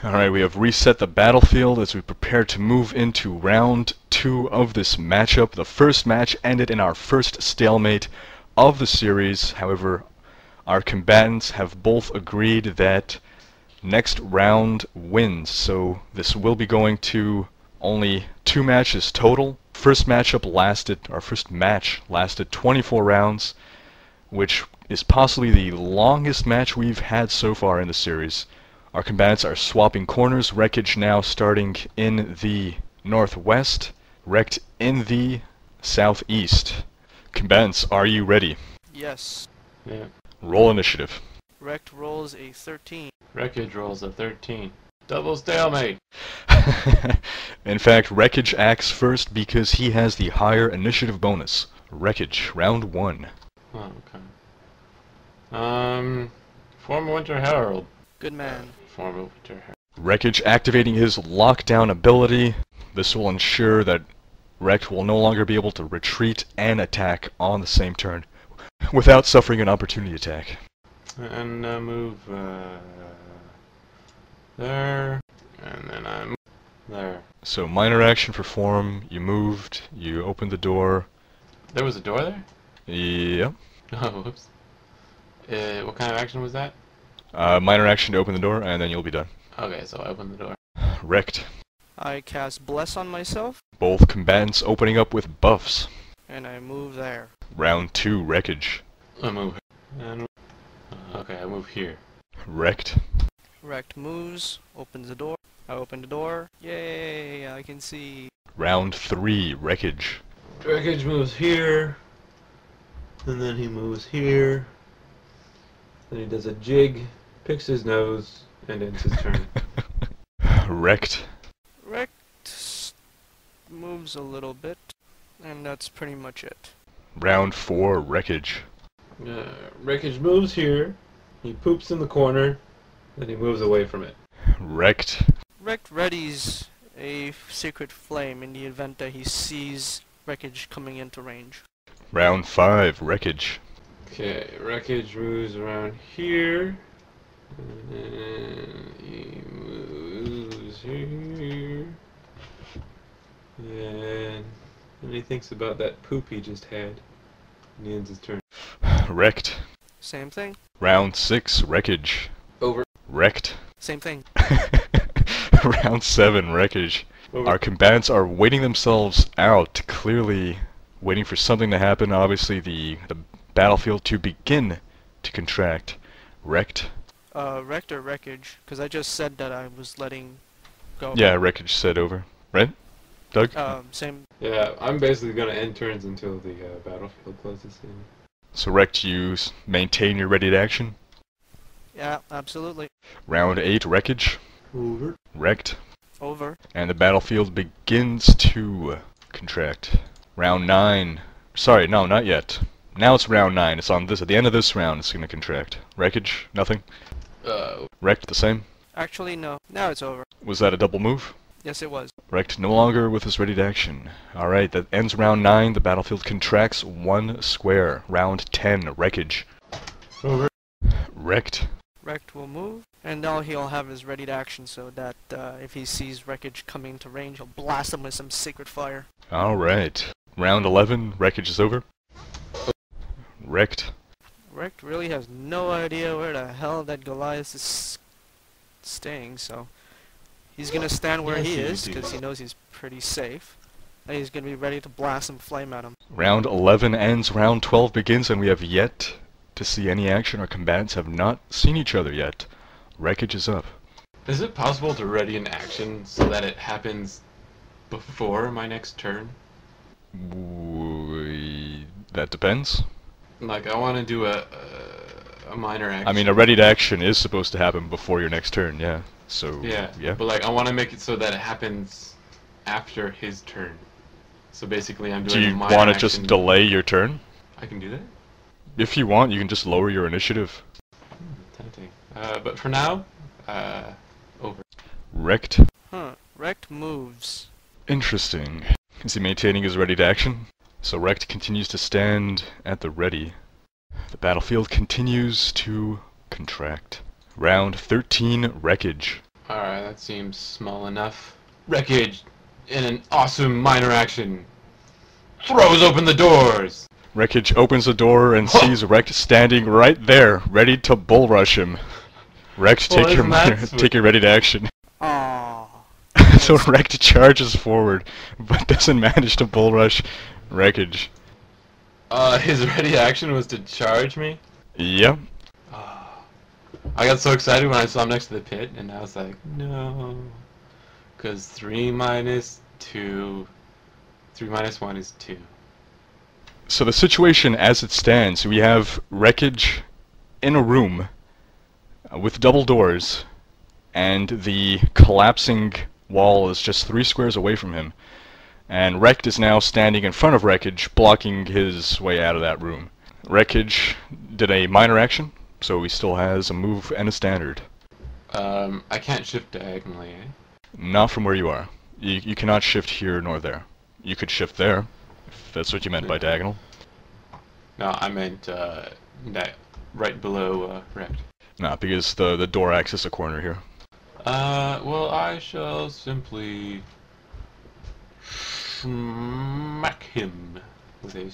Alright, we have reset the battlefield as we prepare to move into round 2 of this matchup. The first match ended in our first stalemate of the series. However, our combatants have both agreed that next round wins, so this will be going to only 2 matches total. First match lasted 24 rounds, which is possibly the longest match we've had so far in the series. Our combatants are swapping corners, Rekoj now starting in the northwest, Rhekd in the southeast. Combatants, are you ready? Yes. Yeah. Roll initiative. Rhekd rolls a 13. Rekoj rolls a 13. Double stalemate! In fact, Rekoj acts first because he has the higher initiative bonus. Rekoj, round 1. Oh, okay. Former Winter Herald. Good man. Former Winter Herald. Rekoj activating his lockdown ability. This will ensure that Rhekd will no longer be able to retreat and attack on the same turn without suffering an opportunity attack. And move there, and then I move there. So minor action perform, you moved, you opened the door. There was a door there? Yep. Oh, whoops. What kind of action was that? Minor action to open the door, and then you'll be done. Okay, so I opened the door. Rhekd. I cast Bless on myself, Both combatants opening up with buffs. and I move there. Round 2, Rekoj. I move. And okay, I move here. Rhekd. Rhekd moves, opens the door. I open the door. Yay, I can see. Round 3, Rekoj. Rekoj moves here, and then he moves here. Then he does a jig, picks his nose, and ends his turn. Rhekd. Rhekd moves a little bit, and that's pretty much it. Round 4, Rekoj. Rekoj moves here, he poops in the corner, then he moves away from it. Rhekd. Rhekd readies a secret flame in the event that he sees Rekoj coming into range. Round 5, Rekoj. Okay, Rekoj moves around here, and then he moves here, and then he thinks about that poop he just had, and he ends his turn. Rhekd. Same thing. Round 6, Rekoj. Over. Rhekd. Same thing. Round 7, Rekoj. Over. Our combatants are waiting themselves out, clearly waiting for something to happen, obviously the battlefield to begin to contract. Rhekd. Rhekd or Rekoj? Because I just said that I was letting go. Yeah, Rekoj said over. Right? Doug? Same. Yeah, I'm basically gonna end turns until the battlefield closes in. So Rhekd, you maintain your ready to action. Yeah, absolutely. Round 8, Rekoj. Over. Rhekd. Over. And the battlefield begins to contract. Round 9. Sorry, no, not yet. Now it's round 9. It's on this. At the end of this round, it's going to contract. Rekoj, nothing. Rhekd, the same. Actually, no. Now it's over. Was that a double move? Yes, it was. Rhekd no longer with his ready to action. Alright, that ends round 9. The battlefield contracts 1 square. Round 10, Rekoj. Over. Rhekd. Rhekd will move, and now he'll have his ready to action so that if he sees Rekoj coming to range, he'll blast him with some sacred fire. Alright. Round 11, Rekoj is over. Rhekd. Rhekd really has no idea where the hell that Goliath is staying, so he's gonna stand where he is because he knows he's pretty safe, and he's gonna be ready to blast some flame at him. Round 11 ends, round 12 begins, and we have yet to see any action. Our combatants have not seen each other yet. Rekoj is up. Is it possible to ready an action so that it happens before my next turn? That depends. Like, I want to do a minor action. I mean, a ready to action is supposed to happen before your next turn, yeah. So, yeah. yeah. But, like, I want to make it so that it happens after his turn. So basically, I'm doing a minor action. Do you want to just delay your turn? I can do that? If you want, you can just lower your initiative. Tempting. But for now, over. Rhekd. Huh. Rhekd moves. Interesting. Is he maintaining his ready to action? So Rhekd continues to stand at the ready. The battlefield continues to contract. Round 13, Rekoj. Alright, that seems small enough. Rekoj, in an awesome minor action, throws open the doors! Rekoj opens the door and sees Rhekd standing right there, ready to bull rush him. Rhekd, take your ready to action. Aww. So Rhekd charges forward, but doesn't manage to bull rush Rekoj. His ready action was to charge me? Yep. I got so excited when I saw him next to the pit, and I was like, no. Because 3 minus 2... 3 minus 1 is 2. So the situation as it stands, we have Rekoj in a room with double doors, and the collapsing wall is just 3 squares away from him. And Rhekd is now standing in front of Rekoj, blocking his way out of that room. Rekoj did a minor action, so he still has a move and a standard. I can't shift diagonally, eh? Not from where you are. You cannot shift here nor there. You could shift there, if that's what you meant by diagonal. No, I meant right below Rhekd. No, because the door acts as a corner here. Well, I shall simply smack him with a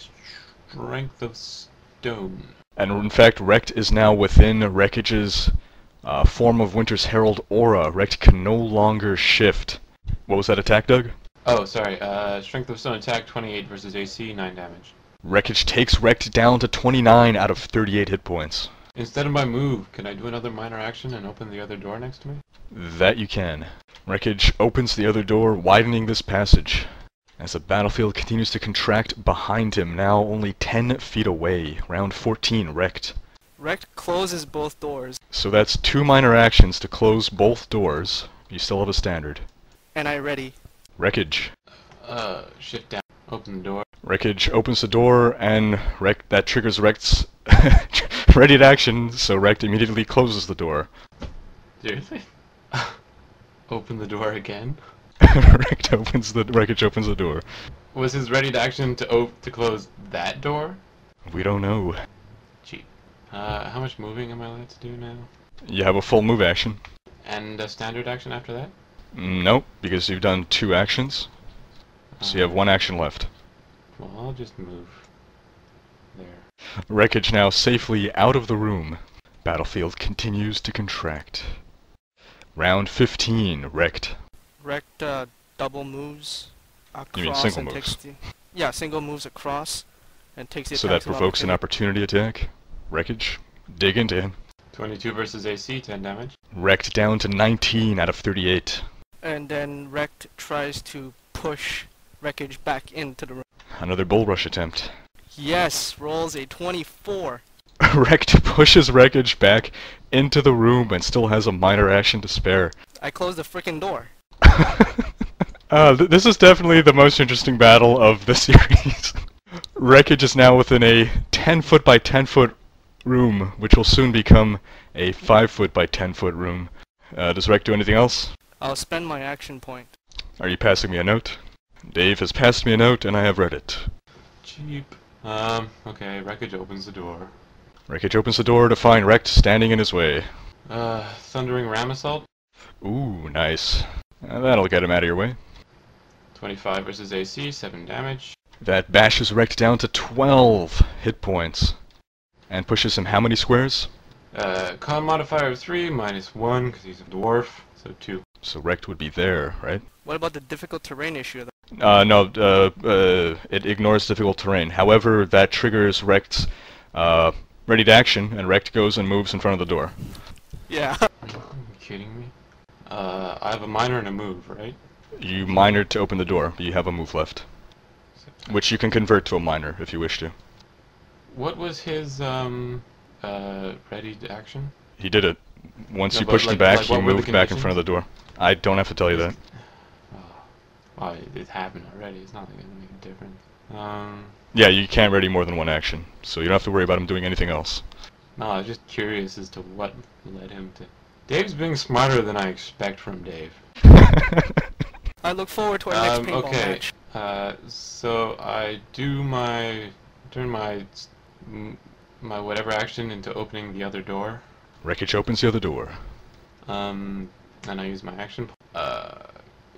strength of stone. And in fact, Rhekd is now within Rekoj's form of Winter's Herald aura. Rhekd can no longer shift. What was that attack, Doug? Oh, sorry. Strength of stone attack, 28 versus AC, 9 damage. Rekoj takes Rhekd down to 29 out of 38 hit points. Instead of my move, can I do another minor action and open the other door next to me? That you can. Rekoj opens the other door, widening this passage. As the battlefield continues to contract behind him, now only 10 feet away. Round 14, Rhekd. Rhekd closes both doors. So that's 2 minor actions to close both doors. You still have a standard. And I ready. Rekoj. Shift down. Open the door. Rekoj opens the door, and that triggers Rhekd's ready to action, so Rhekd immediately closes the door. Seriously? Open the door again? Rekoj opens the door. Was his ready to action to close that door? We don't know. Cheap. How much moving am I allowed to do now? You have a full move action. And a standard action after that? Nope, because you've done 2 actions. So you have 1 action left. Well, I'll just move there. Rekoj now safely out of the room. Battlefield continues to contract. Round 15, Rhekd. Rhekd double moves across. You mean single and moves? takes yeah, single moves across and takes the So that attacks of provokes an opportunity attack. Rekoj, dig into him. 22 versus AC, 10 damage. Rhekd down to 19 out of 38. And then Rhekd tries to push Rekoj back into the room. Another bull rush attempt. Yes, rolls a 24. Rhekd pushes Rekoj back into the room and still has a minor action to spare. I close the frickin' door. This is definitely the most interesting battle of the series. Rekoj is now within a 10-foot by 10-foot room, which will soon become a 5-foot by 10-foot room. Does Rhekd do anything else? I'll spend my action point. Are you passing me a note? Dave has passed me a note, and I have read it. Cheap. Okay, Rekoj opens the door. Rekoj opens the door to find Rhekd standing in his way. Thundering Ram Assault? Ooh, nice. That'll get him out of your way. 25 versus AC, 7 damage. That bashes Rhekd down to 12 hit points. And pushes him how many squares? Con modifier of 3, minus 1, because he's a dwarf, so 2. So Rhekd would be there, right? What about the difficult terrain issue, though? No, it ignores difficult terrain. However, that triggers Rhekd's ready to action, and Rhekd goes and moves in front of the door. Yeah. Are you kidding me? I have a minor and a move, right? You minored to open the door, but you have a move left. Which you can convert to a minor, if you wish to. What was his, ready to action? He did it. Once you pushed him back, he what were the moved back in front of the door. I don't have to tell you that. Well, it happened already. It's not going to make a difference. Yeah, you can't ready more than 1 action, so you don't have to worry about him doing anything else. No, I was just curious as to what led him to... Dave's being smarter than I expect from Dave. I look forward to our next paintball match. So I do turn my whatever action into opening the other door. Rekoj opens the other door. And I use my action.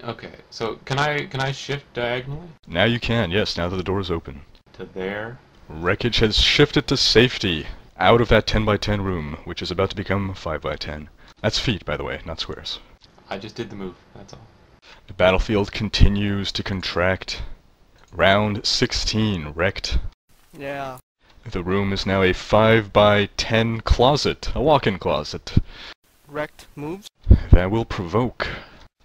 Okay. So can I shift diagonally Now you can, yes, now that the door is open. to there? Rekoj has shifted to safety, out of that 10 by 10 room, which is about to become 5 by 10. That's feet, by the way, not squares. I just did the move. That's all. The battlefield continues to contract. Round 16, Rhekd. Yeah. The room is now a 5 by 10 closet, a walk-in closet. Rhekd moves. That will provoke.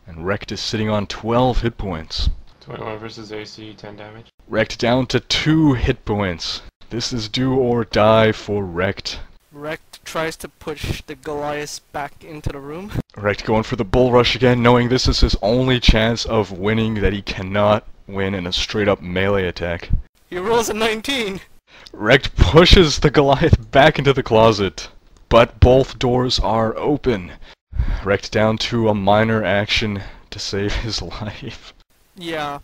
And Rhekd is sitting on 12 hit points. 21 versus AC, 10 damage. Rhekd down to 2 hit points. This is do or die for Rhekd. Rhekd tries to push the Goliath back into the room. Rhekd going for the bull rush again, knowing this is his only chance of winning, that he cannot win in a straight-up melee attack. He rolls a 19. Rhekd pushes the Goliath back into the closet, but both doors are open. Rhekd down to a minor action to save his life. Yeah.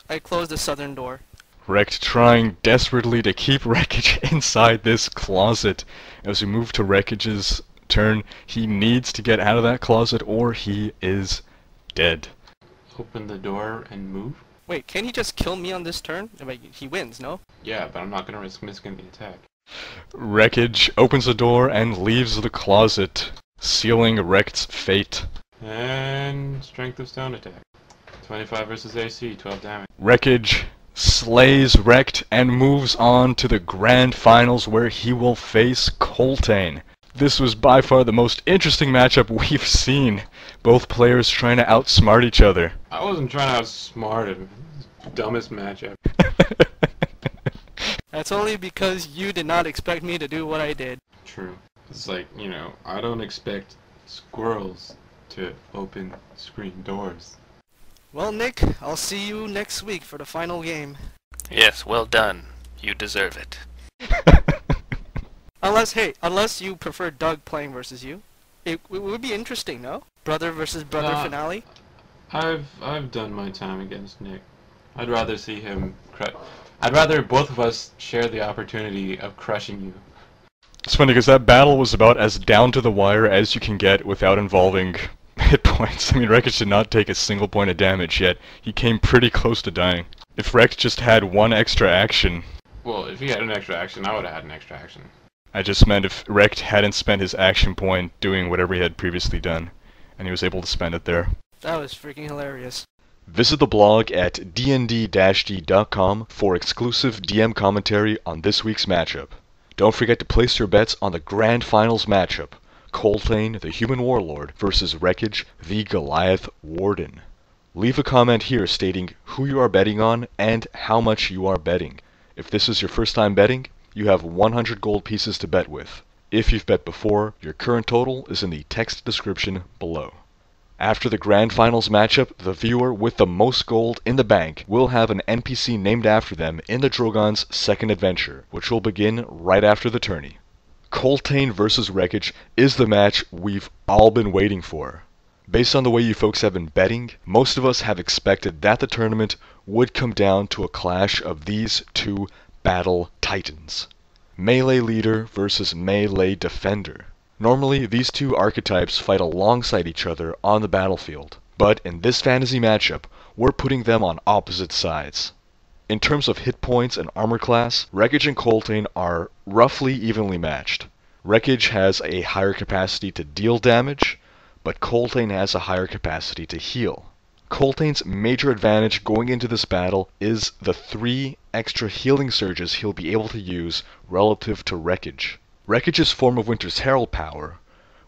I closed the southern door. Rhekd trying desperately to keep Rekoj inside this closet. As we move to Rekoj's turn, he needs to get out of that closet or he is dead. Open the door and move? Wait, can he just kill me on this turn? Wait, he wins, no? Yeah, but I'm not gonna risk missing the attack. Rekoj opens the door and leaves the closet, sealing Rhekd's fate. And strength of stone attack. 25 versus AC, 12 damage. Rekoj slays Rhekd and moves on to the grand finals where he will face Coltaine. This was by far the most interesting matchup we've seen. Both players trying to outsmart each other. I wasn't trying to outsmart him. Dumbest matchup. That's only because you did not expect me to do what I did. True. It's like, you know, I don't expect squirrels to open screen doors. Well, Nick, I'll see you next week for the final game. Yes, well done. You deserve it. Unless you prefer Doug playing versus you. It would be interesting, no? Brother versus brother finale? I've done my time against Nick. I'd rather see him I'd rather both of us share the opportunity of crushing you. It's funny because that battle was about as down to the wire as you can get without involving hit points. I mean, Rekoj did not take a single point of damage, yet he came pretty close to dying. If Rhekd just had one extra action... Well, if he had an extra action, I would have had an extra action. I just meant if Rhekd hadn't spent his action point doing whatever he had previously done, and he was able to spend it there. That was freaking hilarious. Visit the blog at dnd-d.com for exclusive DM commentary on this week's matchup. Don't forget to place your bets on the Grand Finals matchup, Coltaine, the Human Warlord, versus Rekoj, the Goliath Warden. Leave a comment here stating who you are betting on and how much you are betting. If this is your first time betting, you have 100 gold pieces to bet with. If you've bet before, your current total is in the text description below. After the Grand Finals matchup, the viewer with the most gold in the bank will have an NPC named after them in the Drogans' second adventure, which will begin right after the tourney. Coltaine versus Rekoj is the match we've all been waiting for. Based on the way you folks have been betting, most of us have expected that the tournament would come down to a clash of these two battle titans. Melee leader versus melee defender. Normally, these two archetypes fight alongside each other on the battlefield, but in this fantasy matchup, we're putting them on opposite sides. In terms of hit points and armor class, Rekoj and Coltaine are roughly evenly matched. Rekoj has a higher capacity to deal damage, but Coltaine has a higher capacity to heal. Coltaine's major advantage going into this battle is the 3 extra healing surges he'll be able to use relative to Rekoj. Rekoj's form of Winter's Herald power,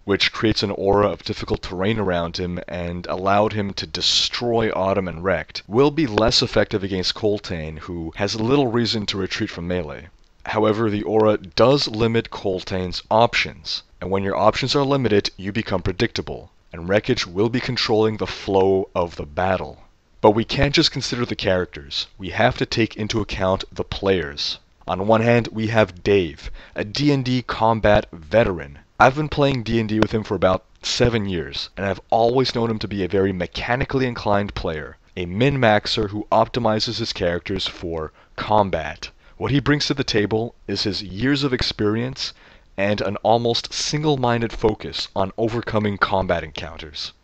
which creates an aura of difficult terrain around him and allowed him to destroy Autumn and Rhekd, will be less effective against Coltaine, who has little reason to retreat from melee. However, the aura does limit Coltaine's options, and when your options are limited, you become predictable, and Rekoj will be controlling the flow of the battle. But we can't just consider the characters, we have to take into account the players. On one hand, we have Dave, a D&D combat veteran. I've been playing D&D with him for about 7 years, and I've always known him to be a very mechanically inclined player, a min-maxer who optimizes his characters for combat. What he brings to the table is his years of experience and an almost single-minded focus on overcoming combat encounters.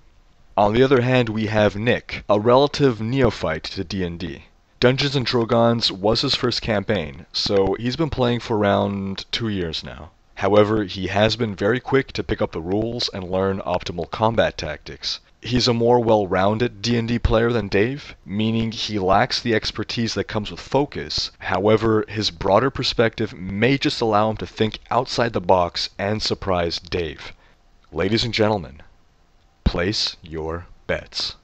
On the other hand, we have Nick, a relative neophyte to D&D. Dungeons & Drogons was his first campaign, so he's been playing for around 2 years now. However, he has been very quick to pick up the rules and learn optimal combat tactics. He's a more well-rounded D&D player than Dave, meaning he lacks the expertise that comes with focus. However, his broader perspective may just allow him to think outside the box and surprise Dave. Ladies and gentlemen, place your bets.